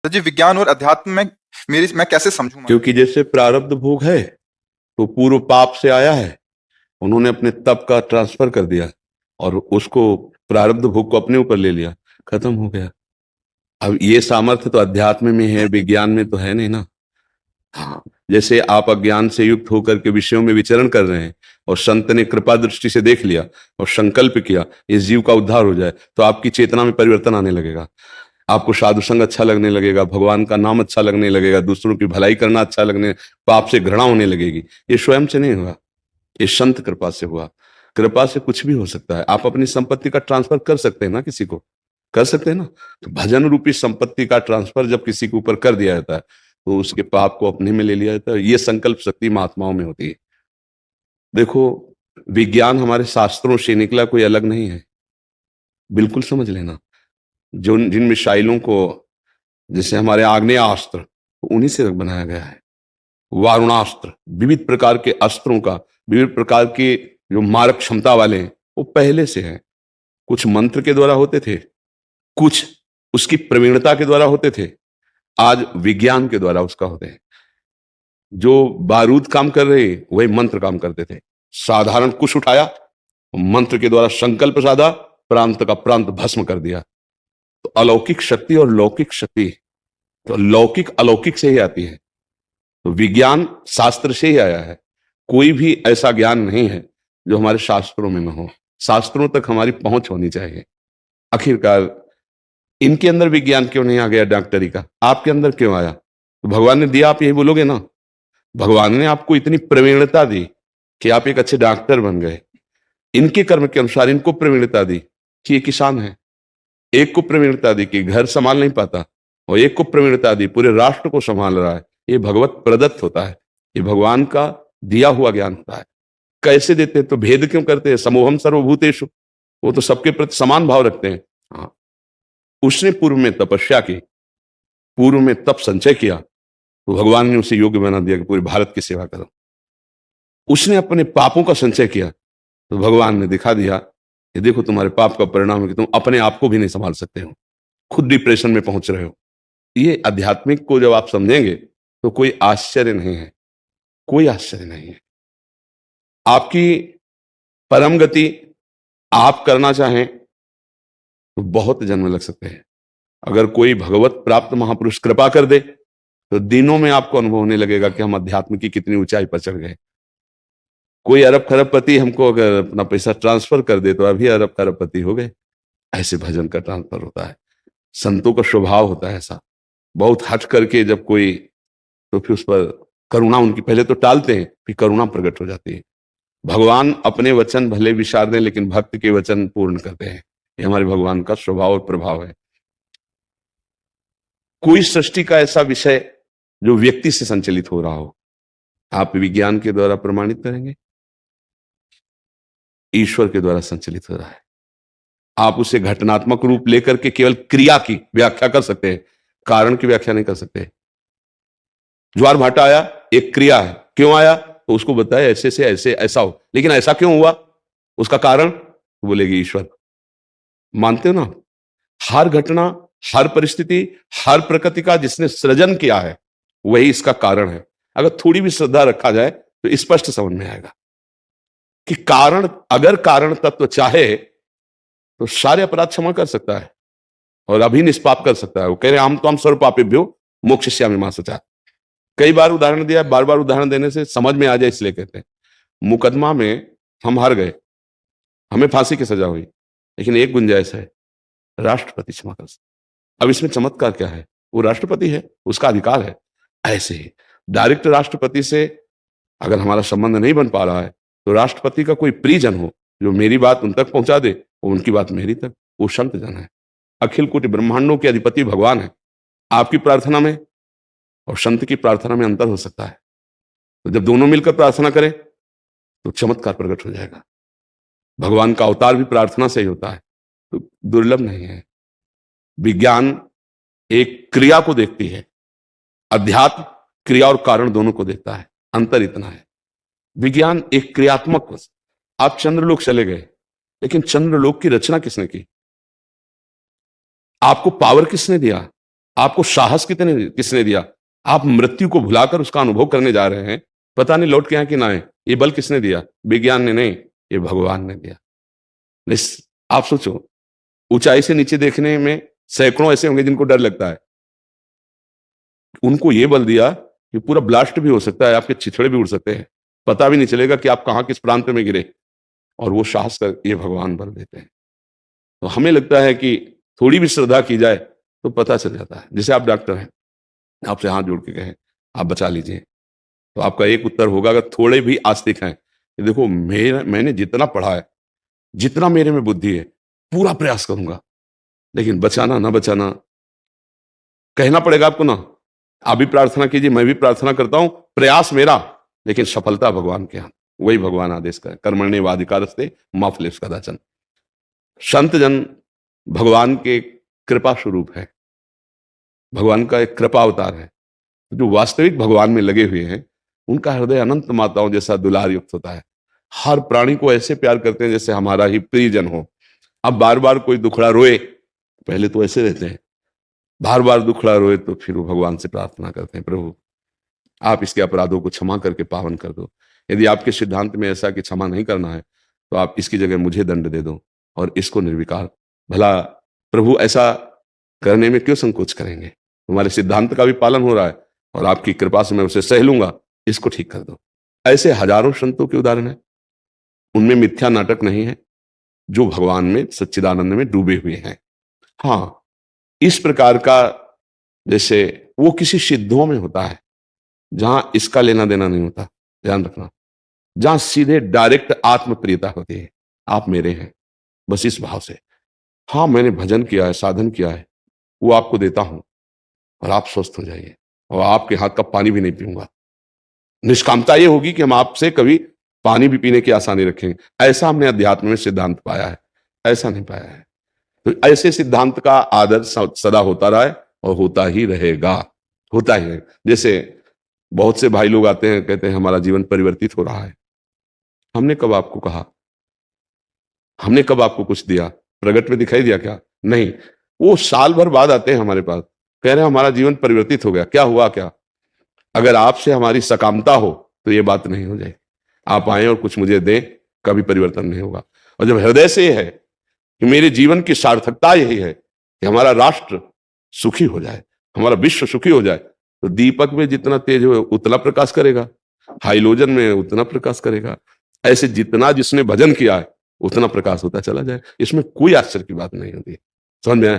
तो जी विज्ञान और अध्यात्म में मैं कैसे समझूं? क्योंकि जैसे प्रारब्ध भोग है तो पूर्व पाप से आया है, उन्होंने अपने तप का ट्रांसफर कर दिया और उसको प्रारब्ध भोग को अपने ऊपर ले लिया, खत्म हो गया। अब ये सामर्थ्य तो अध्यात्म में है, विज्ञान में तो है नहीं ना। हाँ, जैसे आप अज्ञान से युक्त होकर के विषयों में विचरण कर रहे हैं और संत ने कृपा दृष्टि से देख लिया और संकल्प किया इस जीव का उद्धार हो जाए, तो आपकी चेतना में परिवर्तन आने लगेगा। आपको साधु संग अच्छा लगने लगेगा, भगवान का नाम अच्छा लगने लगेगा, दूसरों की भलाई करना अच्छा लगने, पाप से घृणा होने लगेगी। ये स्वयं से नहीं हुआ, ये संत कृपा से हुआ। कृपा से कुछ भी हो सकता है। आप अपनी संपत्ति का ट्रांसफर कर सकते हैं ना, किसी को कर सकते हैं ना। तो भजन रूपी संपत्ति का ट्रांसफर जब किसी के ऊपर कर दिया जाता है तो उसके पाप को अपने में ले लिया जाता है। ये संकल्प शक्ति महात्माओं में होती है। देखो, विज्ञान हमारे शास्त्रों से निकला कोई अलग नहीं है, बिल्कुल समझ लेना। जो जिन मिसाइलों को, जैसे हमारे आग्नेयास्त्र, उन्हीं से बनाया गया है। वारुणास्त्र, विविध प्रकार के अस्त्रों का, विविध प्रकार के जो मारक क्षमता वाले हैं, वो पहले से हैं। कुछ मंत्र के द्वारा होते थे, कुछ उसकी प्रवीणता के द्वारा होते थे, आज विज्ञान के द्वारा उसका होते हैं। जो बारूद काम कर रहे वही मंत्र काम करते थे। साधारण कुछ उठाया, मंत्र के द्वारा संकल्प साधा, प्रांत का प्रांत भस्म कर दिया। तो अलौकिक शक्ति और लौकिक शक्ति, तो लौकिक अलौकिक से ही आती है। तो विज्ञान शास्त्र से ही आया है। कोई भी ऐसा ज्ञान नहीं है जो हमारे शास्त्रों में न हो। शास्त्रों तक हमारी पहुंच होनी चाहिए। आखिरकार इनके अंदर विज्ञान क्यों नहीं आ गया डॉक्टरी का, आपके अंदर क्यों आया? तो भगवान ने दिया, आप यही बोलोगे ना। भगवान ने आपको इतनी प्रवीणता दी कि आप एक अच्छे डॉक्टर बन गए। इनके कर्म के अनुसार इनको प्रवीणता दी कि ये किसान है, एक को प्रवीणता दी कि घर संभाल नहीं पाता, और एक को प्रवीणता दी पूरे राष्ट्र को संभाल रहा है। ये भगवत प्रदत्त होता है, ये भगवान का दिया हुआ ज्ञान होता है। कैसे देते हैं? तो भेद क्यों करते हैं? समोहम सर्वभूतेषु, वो तो सबके प्रति समान भाव रखते हैं। हाँ, उसने पूर्व में तपस्या की, पूर्व में तप संचय किया, तो भगवान ने उसे योग्य बना दिया कि पूरे भारत की सेवा करो। उसने अपने पापों का संचय किया, तो भगवान ने दिखा दिया कि देखो तुम्हारे पाप का परिणाम है कि तुम अपने आप को भी नहीं संभाल सकते हो, खुद डिप्रेशन में पहुंच रहे हो। ये आध्यात्मिक को जब आप समझेंगे तो कोई आश्चर्य नहीं है, कोई आश्चर्य नहीं है। आपकी परम गति आप करना चाहें तो बहुत जन्म लग सकते हैं। अगर कोई भगवत प्राप्त महापुरुष कृपा कर दे तो दिनों में आपको अनुभव होने लगेगा कि हम अध्यात्म की कितनी ऊंचाई पर चढ़ गए। कोई अरब खरबपति हमको अगर अपना पैसा ट्रांसफर कर दे तो अभी अरब खरबपति हो गए। ऐसे भजन का ट्रांसफर होता है। संतों का स्वभाव होता है ऐसा। बहुत हट करके जब कोई, तो फिर उस पर करुणा उनकी पहले तो टालते हैं, फिर करुणा प्रकट हो जाती है। भगवान अपने वचन भले विसार दें लेकिन भक्त के वचन पूर्ण करते हैं। ये हमारे भगवान का स्वभाव और प्रभाव है। कोई सृष्टि का ऐसा विषय जो व्यक्ति से संचालित हो रहा हो, आप विज्ञान के द्वारा प्रमाणित करेंगे? ईश्वर के द्वारा संचालित हो रहा है। आप उसे घटनात्मक रूप लेकर के केवल क्रिया की व्याख्या कर सकते हैं, कारण की व्याख्या नहीं कर सकते। ज्वार भाटा आया, एक क्रिया है, क्यों आया तो उसको बताया ऐसे से ऐसे ऐसा हो, लेकिन ऐसा क्यों हुआ, उसका कारण बोलेगी ईश्वर। मानते हो ना? हर घटना, हर परिस्थिति, हर प्रकृति का जिसने सृजन किया है वही इसका कारण है। अगर थोड़ी भी श्रद्धा रखा जाए तो स्पष्ट समझ में आएगा कि कारण, अगर कारण तत्व चाहे तो सारे अपराध क्षमा कर सकता है और अभी निष्पाप कर सकता है। वो कह रहे हम तो हम सर्वपापेभ्यो मोक्षयिष्यामि मा शुचः। कई बार उदाहरण दिया, बार बार उदाहरण देने से समझ में आ जाए इसलिए कहते हैं। मुकदमा में हम हार गए, हमें फांसी की सजा हुई, लेकिन एक गुंजाइश है, राष्ट्रपति क्षमा कर सकते। अब इसमें चमत्कार क्या है? वो राष्ट्रपति है, उसका अधिकार है। ऐसे ही डायरेक्ट राष्ट्रपति से अगर हमारा संबंध नहीं बन पा रहा है तो राष्ट्रपति का कोई प्रियजन हो जो मेरी बात उन तक पहुंचा दे, उनकी बात मेरी तक, वो संत जन है। अखिल कोटि ब्रह्मांडों के अधिपति भगवान है। आपकी प्रार्थना में और संत की प्रार्थना में अंतर हो सकता है। तो जब दोनों मिलकर प्रार्थना करें तो चमत्कार प्रकट हो जाएगा। भगवान का अवतार भी प्रार्थना से ही होता है, तो दुर्लभ नहीं है। विज्ञान एक क्रिया को देखती है, अध्यात्म क्रिया और कारण दोनों को देखता है। अंतर इतना है। विज्ञान एक क्रियात्मक, आप चंद्रलोक चले गए, लेकिन चंद्रलोक की रचना किसने की? आपको पावर किसने दिया? आपको साहस किसने दिया? आप मृत्यु को भुलाकर उसका अनुभव करने जा रहे हैं, पता नहीं लौट के आए कि ना आए। ये बल किसने दिया? विज्ञान ने नहीं, ये भगवान ने दिया। आप सोचो, ऊंचाई से नीचे देखने में सैकड़ों ऐसे होंगे जिनको डर लगता है, उनको ये बल दिया कि पूरा ब्लास्ट भी हो सकता है, आपके छिछड़े भी उड़ सकते हैं, पता भी नहीं चलेगा कि आप कहां किस प्रांत में गिरे। और वो साहस का ये भगवान बल देते हैं। तो हमें लगता है कि थोड़ी भी श्रद्धा की जाए तो पता चल जाता है। जैसे आप डॉक्टर हैं, आपसे हाथ जोड़ के कहें आप बचा लीजिए, तो आपका एक उत्तर होगा, अगर थोड़े भी आस्तिक हैं, कि देखो मैंने जितना पढ़ा है, जितना मेरे में बुद्धि है, पूरा प्रयास करूंगा, लेकिन बचाना ना बचाना कहना पड़ेगा आपको ना। आप भी प्रार्थना कीजिए, मैं भी प्रार्थना करता हूं, प्रयास मेरा, लेकिन सफलता भगवान के हाथ। वही भगवान आदेश करे, कर्मण्येवाधिकारस्ते मा फलेषु कदाचन। संत जन भगवान के कृपा स्वरूप है, भगवान का एक कृपा अवतार है। जो वास्तविक भगवान में लगे हुए हैं, उनका हृदय अनंत माताओं जैसा दुलार युक्त होता है। हर प्राणी को ऐसे प्यार करते हैं जैसे हमारा ही प्रियजन हो। अब बार बार कोई दुखड़ा रोए, पहले तो ऐसे रहते हैं, बार बार दुखड़ा रोए तो फिर वो भगवान से प्रार्थना करते हैं, प्रभु आप इसके अपराधों को क्षमा करके पावन कर दो। यदि आपके सिद्धांत में ऐसा कि क्षमा नहीं करना है, तो आप इसकी जगह मुझे दंड दे दो और इसको निर्विकार। भला प्रभु ऐसा करने में क्यों संकोच करेंगे? तुम्हारे सिद्धांत का भी पालन हो रहा है और आपकी कृपा से मैं उसे सह लूंगा, इसको ठीक कर दो। ऐसे हजारों संतों के उदाहरण है, उनमें मिथ्या नाटक नहीं है, जो भगवान में सच्चिदानंद में डूबे हुए हैं। हाँ, इस प्रकार का जैसे वो किसी सिद्धों में होता है जहां इसका लेना देना नहीं होता, ध्यान रखना, जहां सीधे डायरेक्ट आत्म प्रियता होती है, आप मेरे हैं, बस इस भाव से। हाँ, मैंने भजन किया है, साधन किया है, वो आपको देता हूं और आप स्वस्थ हो जाइए, और आपके हाथ का पानी भी नहीं पीऊंगा। निष्कामता ये होगी कि हम आपसे कभी पानी भी पीने की आशा नहीं रखेंगे। ऐसा हमने अध्यात्म में सिद्धांत पाया है, ऐसा नहीं पाया है। तो ऐसे सिद्धांत का आदर सदा होता रहा है और होता ही रहेगा, होता ही रहेगा। जैसे बहुत से भाई लोग आते हैं, कहते हैं हमारा जीवन परिवर्तित हो रहा है। हमने कब आपको कहा? हमने कब आपको कुछ दिया? प्रगट में दिखाई दिया क्या? नहीं। वो साल भर बाद आते हैं हमारे पास, कह रहे हैं हमारा जीवन परिवर्तित हो गया। क्या हुआ? क्या? अगर आपसे हमारी सकामता हो तो ये बात नहीं हो जाए। आप आए और कुछ मुझे दें, कभी परिवर्तन नहीं होगा। और जब हृदय से है कि मेरे जीवन की सार्थकता यही है कि हमारा राष्ट्र सुखी हो जाए, हमारा विश्व सुखी हो जाए, तो दीपक में जितना तेज हो उतना प्रकाश करेगा, हाइलोजन में उतना प्रकाश करेगा। ऐसे जितना जिसने भजन किया है उतना प्रकाश होता चला जाए। इसमें कोई आश्चर्य की बात नहीं होती। समझ में आए?